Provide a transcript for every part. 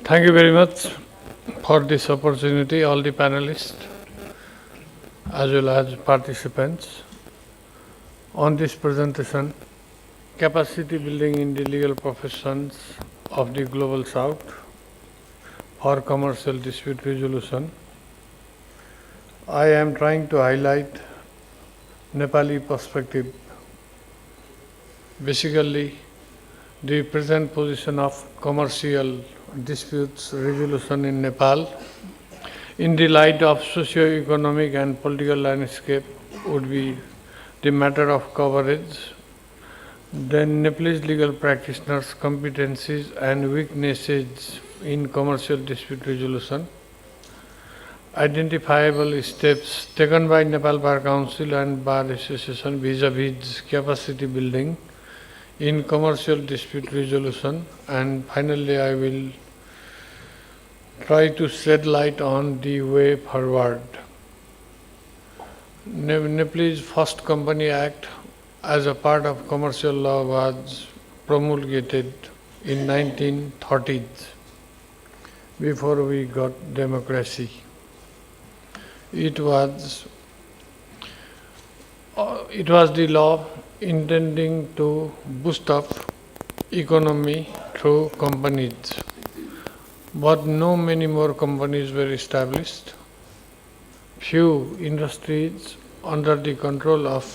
Thank you very much for this opportunity, all the panelists as well as participants. On this presentation, capacity building in the legal professions of the Global South for commercial dispute resolution, I am trying to highlight Nepali perspective. Basically, the present position of commercial disputes resolution in Nepal in the light of socio-economic and political landscape would be the matter of coverage. Then Nepalese legal practitioners' competencies and weaknesses in commercial dispute resolution, identifiable steps taken by Nepal Bar Council and Bar Association vis-a-vis capacity building in commercial dispute resolution, and finally I will try to shed light on the way forward. Nepalese First Company Act as a part of commercial law was promulgated in 1930s before we got democracy. It was the law intending to boost up economy through companies, but no many more companies were established. Few industries under the control of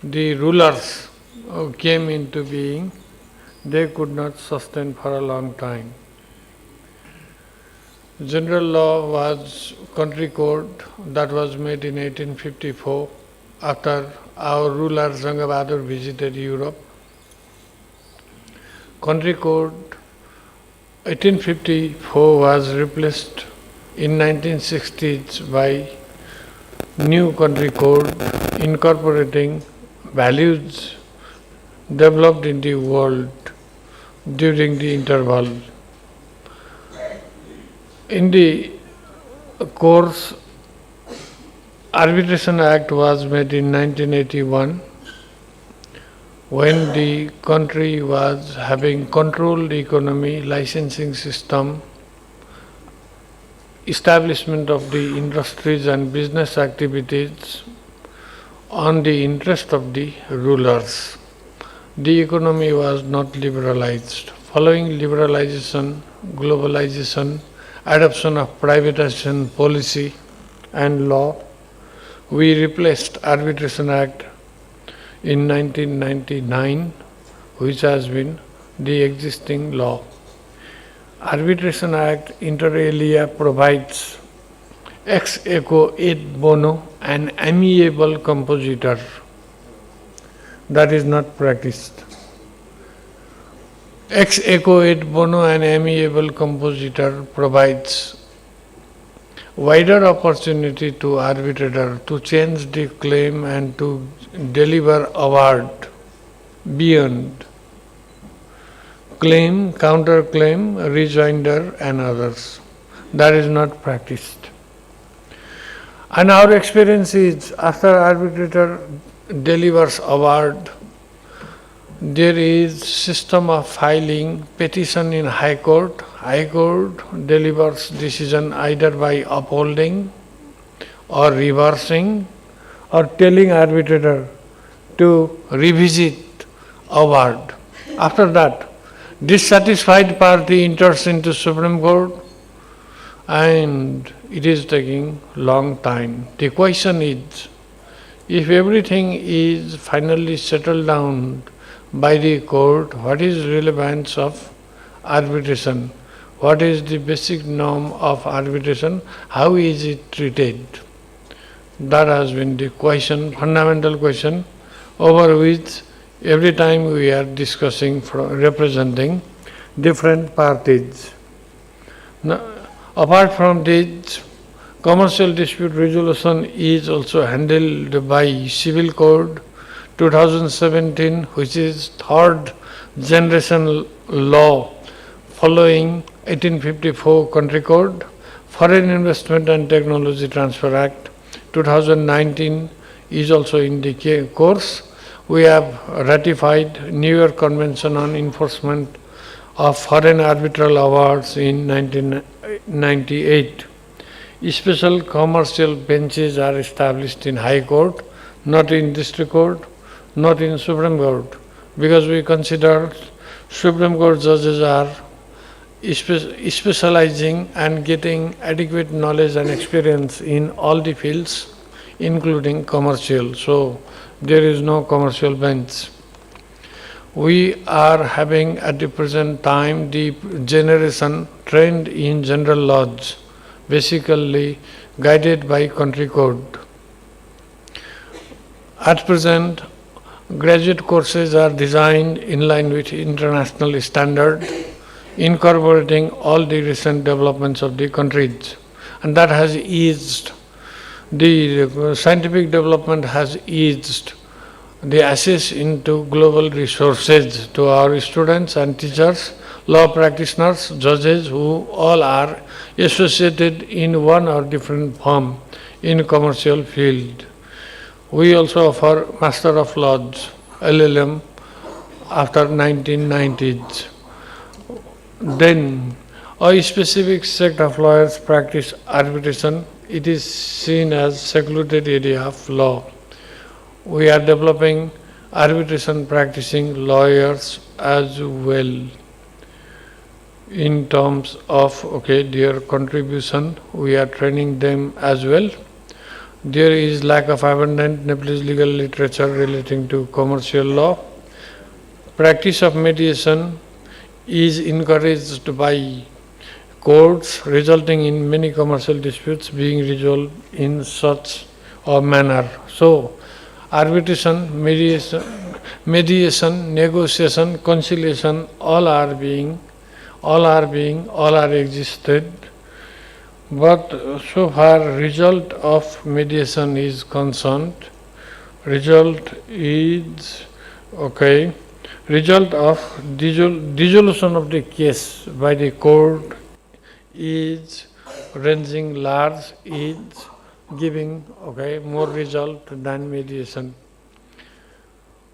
the rulers came into being. They could not sustain for a long time. General law was country code that was made in 1854 after our ruler Janga Bahadur visited Europe. Country code 1854 was replaced in 1960s by new country code incorporating values developed in the world during the interval. In the course, Arbitration Act was made in 1981 when the country was having controlled economy, licensing system, establishment of the industries and business activities on the interest of the rulers. The economy was not liberalized. Following liberalization, globalization, adoption of privatization policy and law, we replaced Arbitration Act in 1999, which has been the existing law. Arbitration Act inter alia provides ex equo et bono, an amiable compositor. That is not practiced. Ex equo et bono, an amiable compositor provides wider opportunity to arbitrator to change the claim and to deliver award beyond claim, counterclaim, rejoinder and others. That is not practiced. And our experience is after arbitrator delivers award, there is system of filing petition in High Court. High Court delivers decision either by upholding or reversing or telling arbitrator to revisit award. After that, dissatisfied party enters into Supreme Court and it is taking long time. The question is, if everything is finally settled down by the court, what is relevance of arbitration? What is the basic norm of arbitration? How is it treated? That has been the question, fundamental question, over which every time we are discussing, representing different parties. Now, apart from this, commercial dispute resolution is also handled by Civil Code 2017, which is third generation law following 1854 Country Code. Foreign Investment and Technology Transfer Act 2019 is also in the course. We have ratified New York Convention on Enforcement of Foreign Arbitral Awards in 1998. Special commercial benches are established in High Court, not in District Court, not in Supreme Court, because we consider Supreme Court judges are specializing and getting adequate knowledge and experience in all the fields, including commercial. So there is no commercial bench. We are having at the present time the generation trained in general laws, basically guided by country code. At present, graduate courses are designed in line with international standard, incorporating all the recent developments of the countries, and that has eased the scientific development has eased the access into global resources to our students and teachers, law practitioners, judges who all are associated in one or different form in commercial field. We also offer Master of Laws, LLM, after 1990s. Then, a specific sect of lawyers practice arbitration. It is seen as secluded area of law. We are developing arbitration practicing lawyers as well. In terms of their contribution, we are training them as well. There is lack of abundant Nepalese legal literature relating to commercial law. Practice of mediation is encouraged by courts, resulting in many commercial disputes being resolved in such a manner. So, arbitration, mediation, negotiation, conciliation, all are existed. But so far, result of mediation is concerned. Result of dissolution of the case by the court is ranging large, is giving more result than mediation.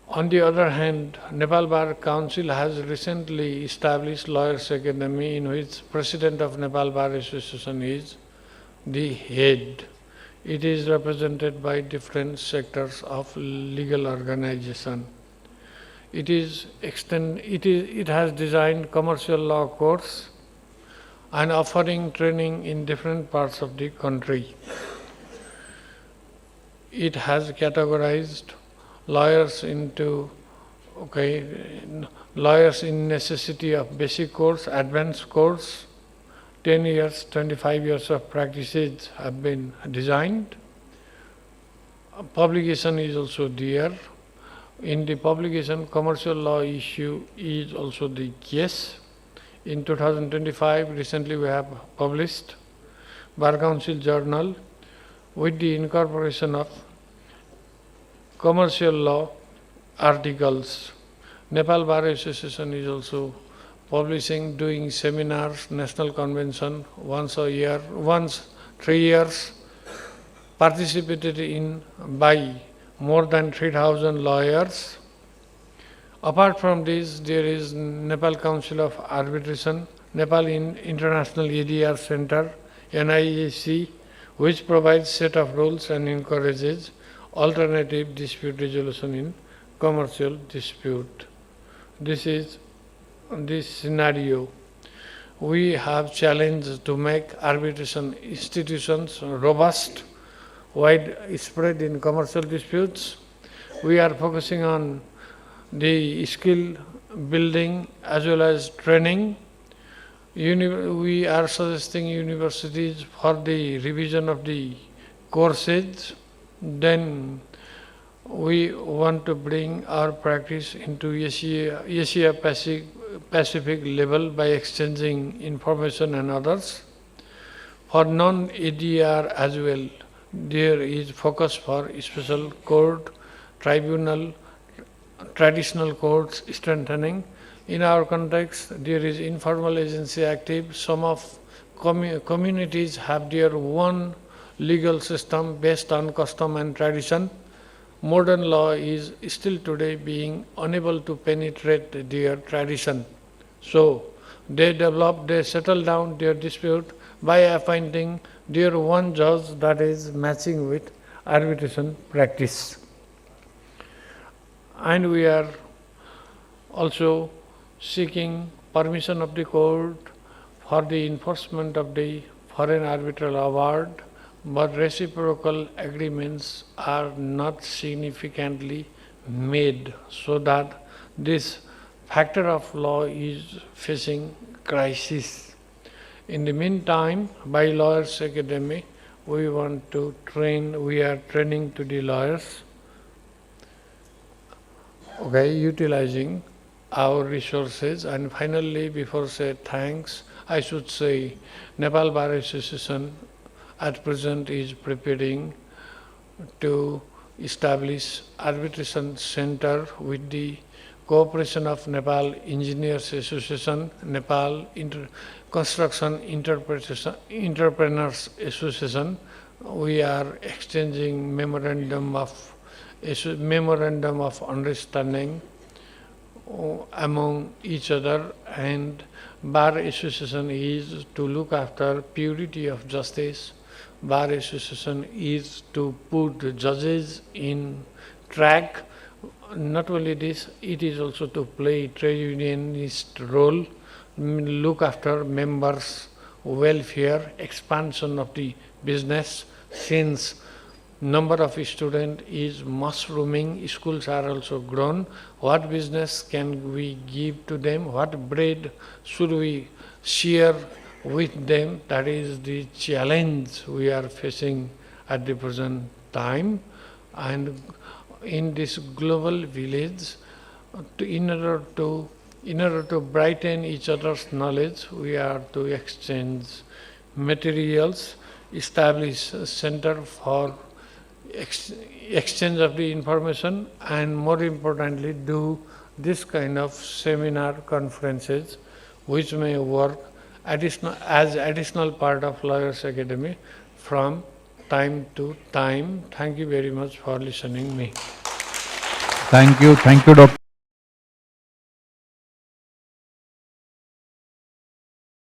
On the other hand, Nepal Bar Council has recently established Lawyers Academy, in which President of Nepal Bar Association is the head. It is represented by different sectors of legal organization. It has designed commercial law course and offering training in different parts of the country. It has categorized lawyers into lawyers in necessity of basic course, advanced course. 10 years, 25 years of practices have been designed. Publication is also there. In the publication, commercial law issue is also the case. In 2025, recently we have published Bar Council Journal with the incorporation of commercial law articles. Nepal Bar Association is also publishing, doing seminars, national convention once 3 years, participated in by more than 3,000 lawyers. Apart from this, there is Nepal Council of Arbitration, Nepal International ADR Center, NIAC, which provides set of rules and encourages alternative dispute resolution in commercial dispute. This is this scenario. We have challenged to make arbitration institutions robust, widespread in commercial disputes. We are focusing on the skill building as well as training. We are suggesting universities for the revision of the courses. Then we want to bring our practice into Asia Pacific level by exchanging information and others. For non-ADR as well, there is focus for special court, tribunal, traditional courts strengthening. In our context, there is informal agency active. Some of communities have their own legal system based on custom and tradition. Modern law is still today being unable to penetrate their tradition. So they settle down their dispute by appointing their one judge, that is matching with arbitration practice. And we are also seeking permission of the court for the enforcement of the foreign arbitral award, but reciprocal agreements are not significantly made, so that this factor of law is facing crisis. In the meantime, by Lawyers Academy, we are training to the lawyers, utilizing our resources. And finally, before say thanks, I should say Nepal Bar Association at present is preparing to establish arbitration center with the cooperation of Nepal Engineers Association, Nepal Construction Entrepreneurs Association. We are exchanging memorandum of understanding among each other, and Bar Association is to look after purity of justice. Bar Association is to put the judges in track. Not only this, it is also to play trade unionist role, look after members' welfare, expansion of the business, since number of students is mushrooming, schools are also grown. What business can we give to them? What bread should we share with them? That is the challenge we are facing at the present time. And in this global village, in order to brighten each other's knowledge, we are to exchange materials, establish a center for exchange of the information, and more importantly do this kind of seminar conferences which may work as additional part of Lawyers Academy from time to time. Thank you very much for listening me. Thank you, Dr.